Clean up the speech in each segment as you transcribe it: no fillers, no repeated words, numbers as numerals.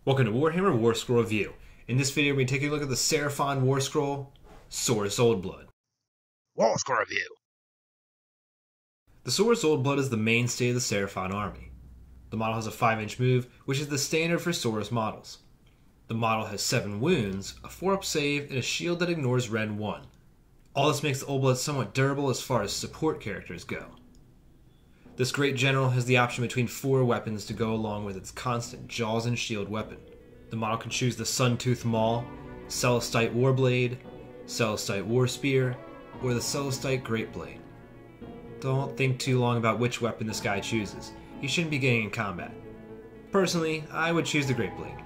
Welcome to Warhammer Warscroll Review. In this video, we're going to take a look at the Seraphon Warscroll, Saurus Oldblood. Warscroll Review. The Saurus Oldblood is the mainstay of the Seraphon army. The model has a 5-inch move, which is the standard for Saurus models. The model has 7 wounds, a 4-up save, and a shield that ignores Ren 1. All this makes the Oldblood somewhat durable as far as support characters go. This great general has the option between 4 weapons to go along with its constant Jaws and Shield weapon. The model can choose the Sun-Tooth Maul, Celestite Warblade, Celestite Warspear, or the Celestite Greatblade. Don't think too long about which weapon this guy chooses. He shouldn't be getting in combat. Personally, I would choose the Greatblade.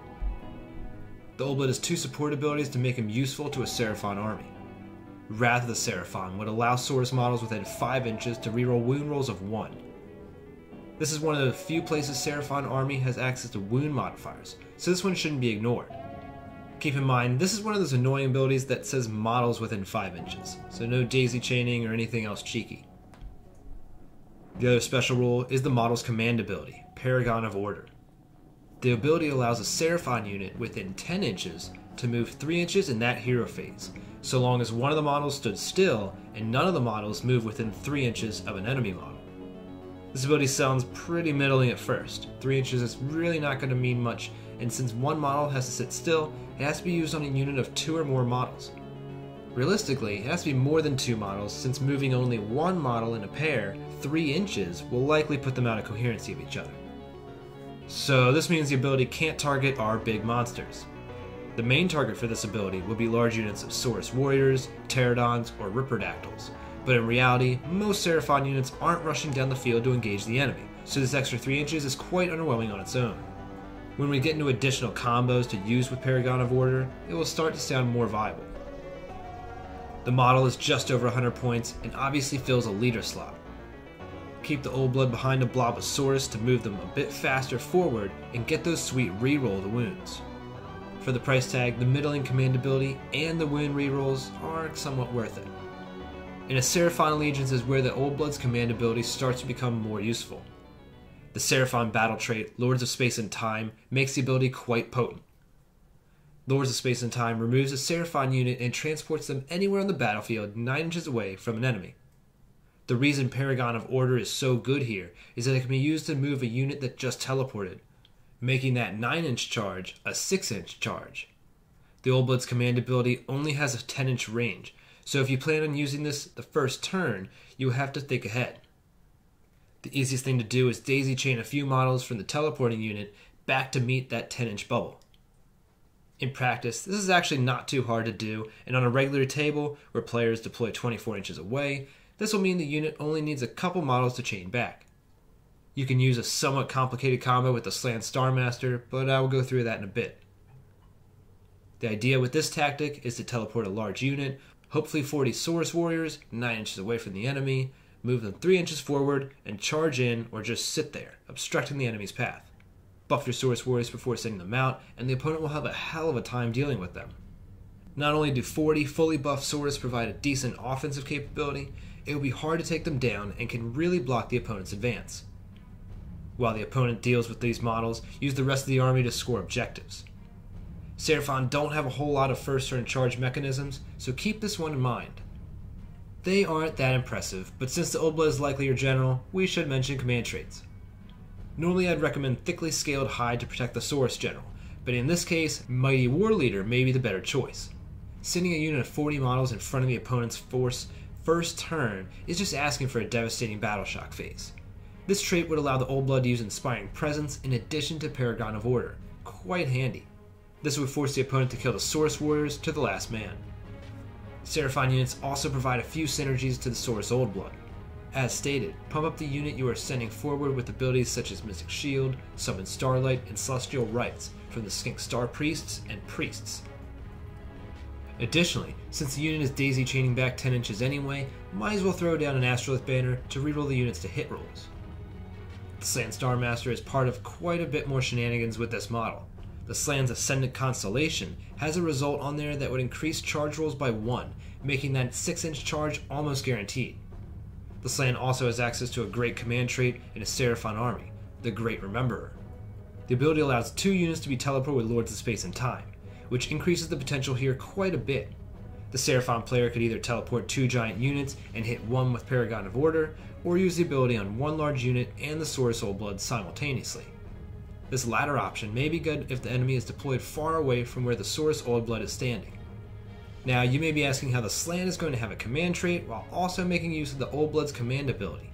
The Oldblood has 2 support abilities to make him useful to a Seraphon army. Wrath of the Seraphon would allow Saurus models within 5 inches to reroll wound rolls of 1. This is one of the few places Seraphon army has access to wound modifiers, so this one shouldn't be ignored. Keep in mind, this is one of those annoying abilities that says models within 5 inches, so no daisy chaining or anything else cheeky. The other special rule is the model's command ability, Paragon of Order. The ability allows a Seraphon unit within 10 inches to move 3 inches in that hero phase, so long as one of the models stood still and none of the models move within 3 inches of an enemy model. This ability sounds pretty middling at first. 3 inches is really not going to mean much, and since one model has to sit still, it has to be used on a unit of 2 or more models. Realistically, it has to be more than 2 models, since moving only one model in a pair 3 inches will likely put them out of coherency of each other. So this means the ability can't target our big monsters. The main target for this ability will be large units of Saurus Warriors, Pterodons, or Ripperdactyls, but in reality, most Seraphon units aren't rushing down the field to engage the enemy, so this extra 3 inches is quite underwhelming on its own. When we get into additional combos to use with Paragon of Order, it will start to sound more viable. The model is just over 100 points and obviously fills a leader slot. Keep the Oldblood behind a blob of Saurus to move them a bit faster forward and get those sweet reroll the wounds. For the price tag, the middling command ability and the wound rerolls are somewhat worth it. In a Seraphon Allegiance is where the Oldblood's command ability starts to become more useful. The Seraphon battle trait, Lords of Space and Time, makes the ability quite potent. Lords of Space and Time removes a Seraphon unit and transports them anywhere on the battlefield 9 inches away from an enemy. The reason Paragon of Order is so good here is that it can be used to move a unit that just teleported, making that 9-inch charge a 6-inch charge. The Oldblood's command ability only has a 10-inch range, so if you plan on using this the first turn, you will have to think ahead. The easiest thing to do is daisy chain a few models from the teleporting unit back to meet that 10-inch bubble. In practice, this is actually not too hard to do, and on a regular table where players deploy 24 inches away, this will mean the unit only needs a couple models to chain back. You can use a somewhat complicated combo with the Slant Starmaster, but I will go through that in a bit. The idea with this tactic is to teleport a large unit, hopefully 40 Saurus Warriors 9 inches away from the enemy, move them 3 inches forward, and charge in or just sit there, obstructing the enemy's path. Buff your Saurus Warriors before sending them out, and the opponent will have a hell of a time dealing with them. Not only do 40 fully buffed Saurus provide a decent offensive capability, it will be hard to take them down and can really block the opponent's advance. While the opponent deals with these models, use the rest of the army to score objectives. Seraphon don't have a whole lot of first turn charge mechanisms, so keep this one in mind. They aren't that impressive, but since the Oldblood is likely your general, we should mention command traits. Normally I'd recommend thickly scaled hide to protect the Saurus general, but in this case, Mighty War Leader may be the better choice. Sending a unit of 40 models in front of the opponent's force first turn is just asking for a devastating battle shock phase. This trait would allow the Oldblood to use Inspiring Presence in addition to Paragon of Order. Quite handy. This would force the opponent to kill the Saurus Warriors to the last man. Seraphon units also provide a few synergies to the Saurus Oldblood. As stated, pump up the unit you are sending forward with abilities such as Mystic Shield, Summon Starlight, and Celestial Rites from the Skink Star Priests and Priests. Additionally, since the unit is daisy chaining back 10 inches anyway, might as well throw down an Astrolith banner to reroll the units to hit rolls. The Slant Starmaster is part of quite a bit more shenanigans with this model. The Slan's Ascendant Constellation has a result on there that would increase charge rolls by 1, making that 6-inch charge almost guaranteed. The Slan also has access to a great command trait in a Seraphon army, the Great Rememberer. The ability allows 2 units to be teleported with Lords of Space and Time, which increases the potential here quite a bit. The Seraphon player could either teleport 2 giant units and hit one with Paragon of Order, or use the ability on 1 large unit and the Saurus Oldblood simultaneously. This latter option may be good if the enemy is deployed far away from where the Saurus Oldblood is standing. Now, you may be asking how the Slann is going to have a command trait while also making use of the Oldblood's command ability.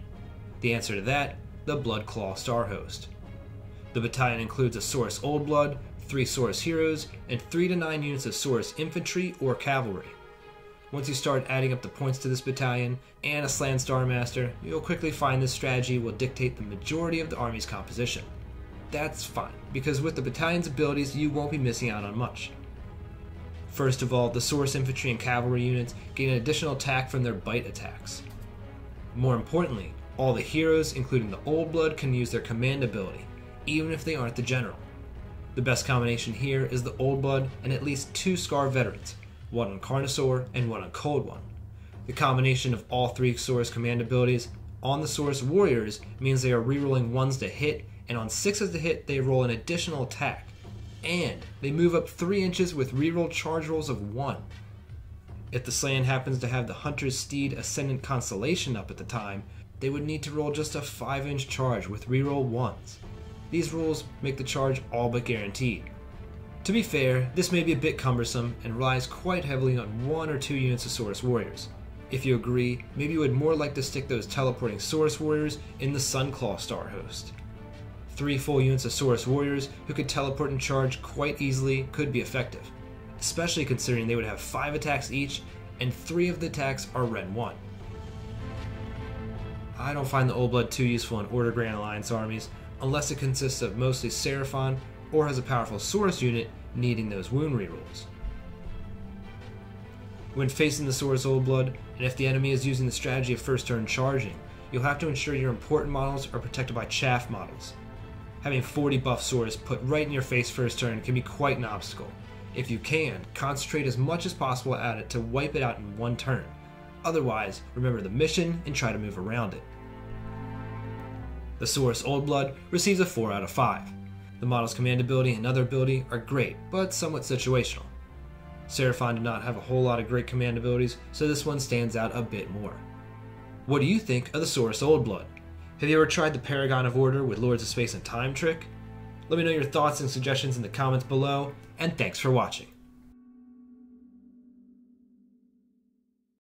The answer to that, the Bloodclaw Star Host. The battalion includes a Saurus Oldblood, 3 Saurus heroes, and 3 to 9 units of Saurus infantry or cavalry. Once you start adding up the points to this battalion and a Slann Star Master, you'll quickly find this strategy will dictate the majority of the army's composition. That's fine, because with the battalion's abilities you won't be missing out on much. First of all, the Saurus infantry and cavalry units gain an additional attack from their bite attacks. More importantly, all the heroes, including the Oldblood, can use their command ability, even if they aren't the general. The best combination here is the Oldblood and at least 2 Scar veterans, one on Carnosaur and one on Cold One. The combination of all 3 Saurus command abilities on the Saurus warriors means they are rerolling 1s to hit, and on 6s to hit they roll an additional attack, and they move up 3 inches with reroll charge rolls of 1. If the Slann happens to have the Hunter's Steed Ascendant Constellation up at the time, they would need to roll just a 5-inch charge with reroll 1s. These rules make the charge all but guaranteed. To be fair, this may be a bit cumbersome and relies quite heavily on 1 or 2 units of Saurus warriors. If you agree, maybe you would more like to stick those teleporting Saurus warriors in the Sunclaw Star Host. 3 full units of Saurus warriors who could teleport and charge quite easily could be effective, especially considering they would have 5 attacks each and 3 of the attacks are Ren 1. I don't find the Oldblood too useful in Order Grand Alliance armies unless it consists of mostly Seraphon or has a powerful Saurus unit needing those wound rerolls. When facing the Saurus Oldblood, and if the enemy is using the strategy of first turn charging, you'll have to ensure your important models are protected by chaff models. Having 40 buff Saurus put right in your face first turn can be quite an obstacle. If you can, concentrate as much as possible at it to wipe it out in 1 turn. Otherwise, remember the mission and try to move around it. The Saurus Oldblood receives a 4 out of 5. The model's command ability and other ability are great, but somewhat situational. Seraphon did not have a whole lot of great command abilities, so this one stands out a bit more. What do you think of the Saurus Oldblood? Have you ever tried the Paragon of Order with Lords of Space and Time trick? Let me know your thoughts and suggestions in the comments below, and thanks for watching.